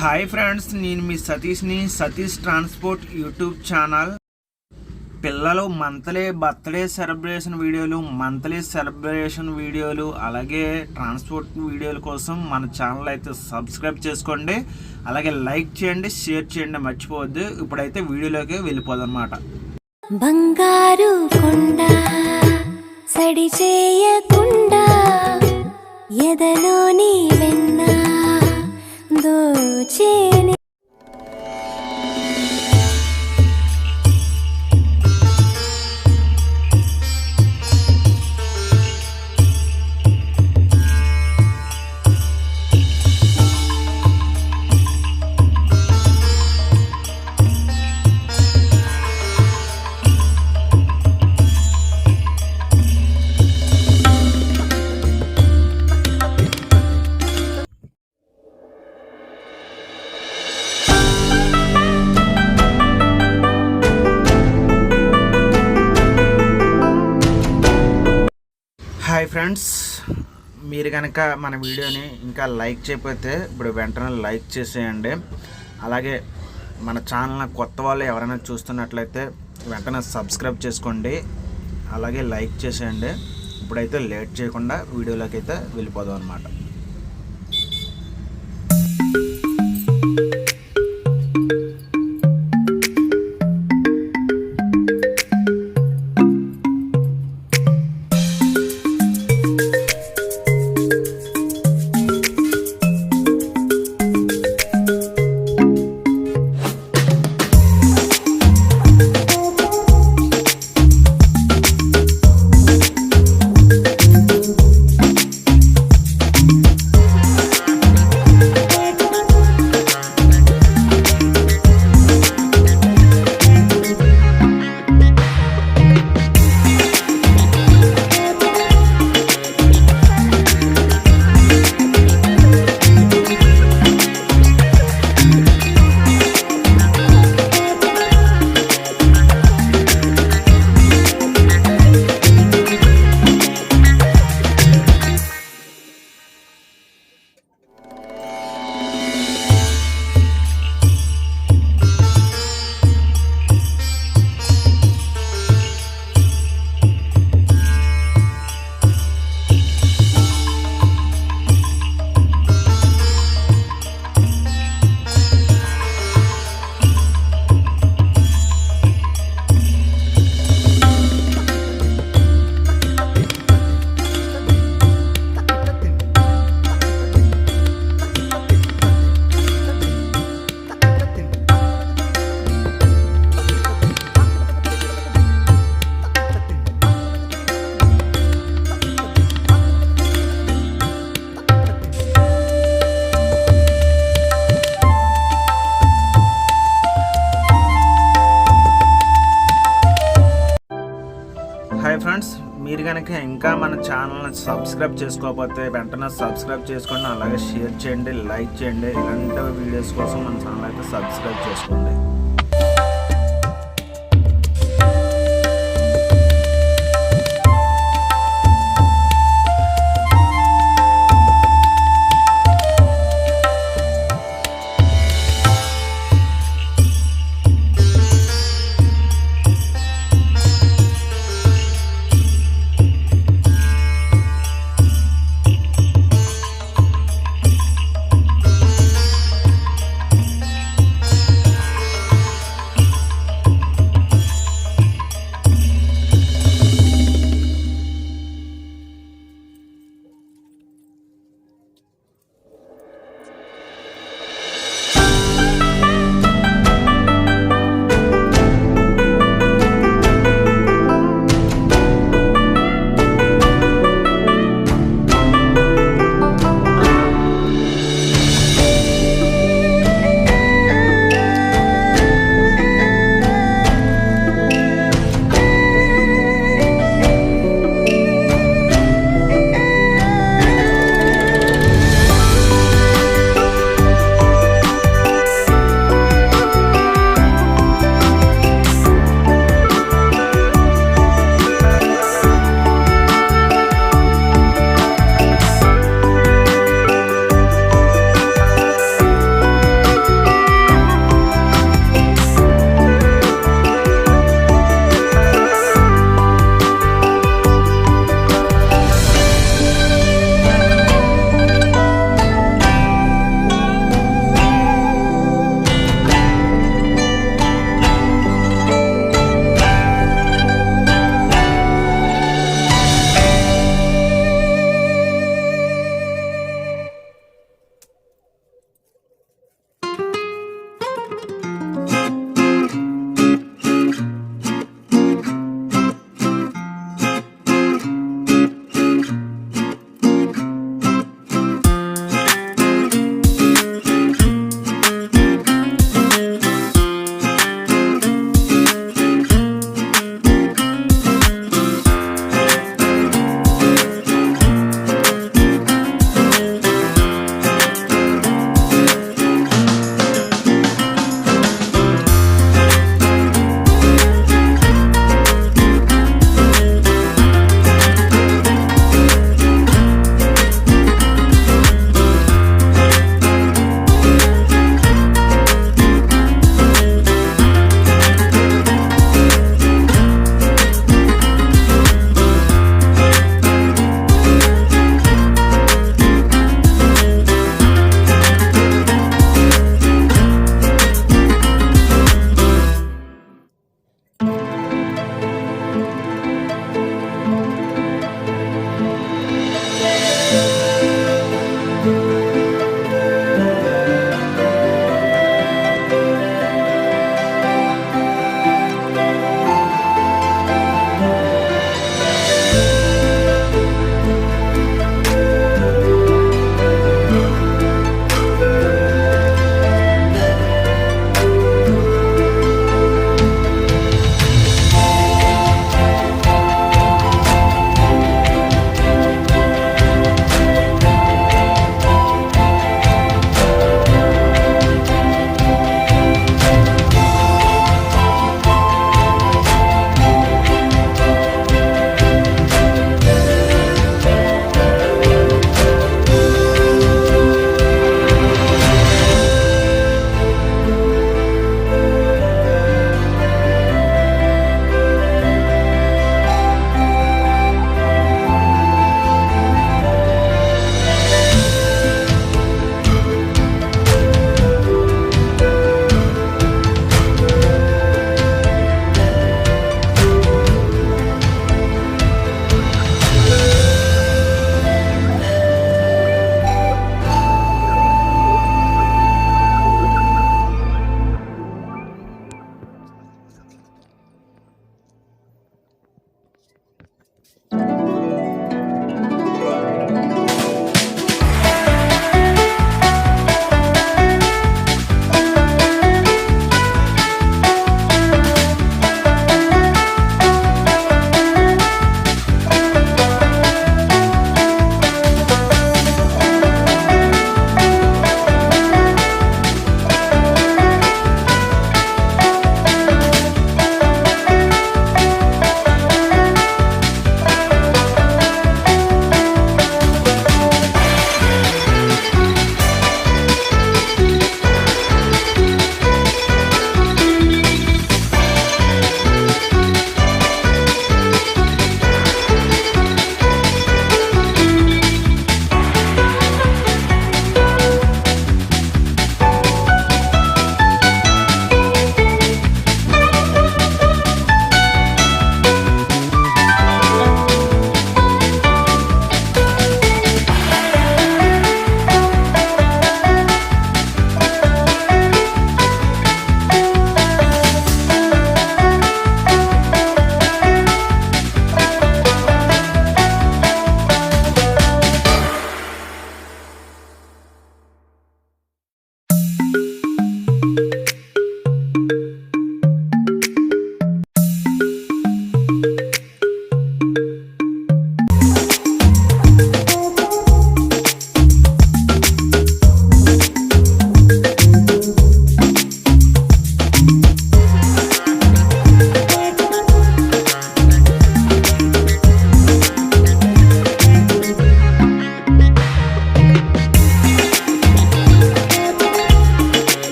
Hi friends, నేను మీ సతీష్ని. Satish transport YouTube channel. పిల్లలు మంత్లీ బర్త్డే సెలబ్రేషన్ వీడియోలు అలాగే ట్రాన్స్పోర్ట్ వీడియోల కోసం మన ఛానల్ అయితే సబ్స్క్రైబ్ చేసుకోండి. అలాగే లైక్ చేయండి, షేర్ చేయండి, మర్చిపోవద్దు. ఇప్పుడైతే వీడియోలోకి వెళ్ళిపోదాం అన్నమాట. బంగారు కొండ సడి చేయకుండా ఎదలోని వెన్న దోచేని. హాయ్ ఫ్రెండ్స్, మీరు కనుక మన వీడియోని ఇంకా లైక్ చేయకపోతే ఇప్పుడు వెంటనే లైక్ చేసేయండి. అలాగే మన ఛానల్ని కొత్త వాళ్ళు ఎవరైనా చూస్తున్నట్లయితే వెంటనే సబ్స్క్రైబ్ చేసుకోండి, అలాగే లైక్ చేసేయండి. ఇప్పుడైతే లేట్ చేయకుండా వీడియోలోకి అయితే వెళ్ళిపోదాం అన్నమాట. హాయ్ ఫ్రెండ్స్, మీరు కనుక ఇంకా మన ఛానల్ని సబ్స్క్రైబ్ చేసుకోకపోతే వెంటనే సబ్స్క్రైబ్ చేసుకోండి, అలాగే షేర్ చేయండి, లైక్ చేయండి. ఇలాంటి వీడియోస్ కోసం మన ఛానల్ అయితే సబ్స్క్రైబ్ చేసుకోండి.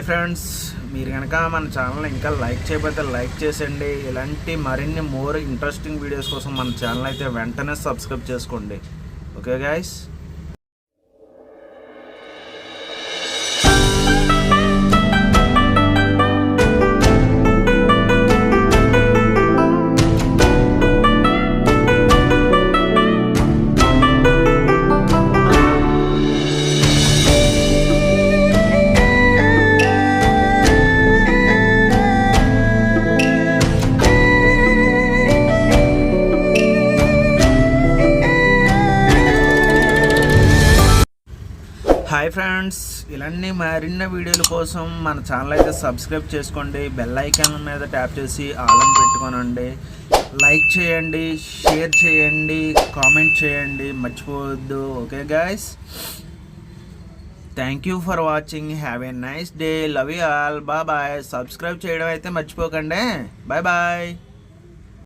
హాయ్ ఫ్రెండ్స్, మీరు కనుక మన ఛానల్ ఇంకా లైక్ చేయకపోతే లైక్ చేసేయండి. ఇలాంటి మరిన్ని మోర్ ఇంట్రెస్టింగ్ వీడియోస్ కోసం మన ఛానల్ అయితే వెంటనే సబ్స్క్రైబ్ చేసుకోండి. Okay guys. హాయ్ ఫ్రెండ్స్, ఇలాంటి మరిన్ని వీడియోల కోసం మన ఛానల్ అయితే సబ్స్క్రైబ్ చేసుకోండి. బెల్ ఐకాన్ మీద ట్యాప్ చేసి ఆల్ అని పెట్టుకోనండి. లైక్ చేయండి, షేర్ చేయండి, కామెంట్ చేయండి, మర్చిపోవద్దు. Okay guys, thank you for watching. Have a nice day. Love you all. Bye bye. Subscribe చేయడం అయితే మర్చిపోకండి. Bye bye.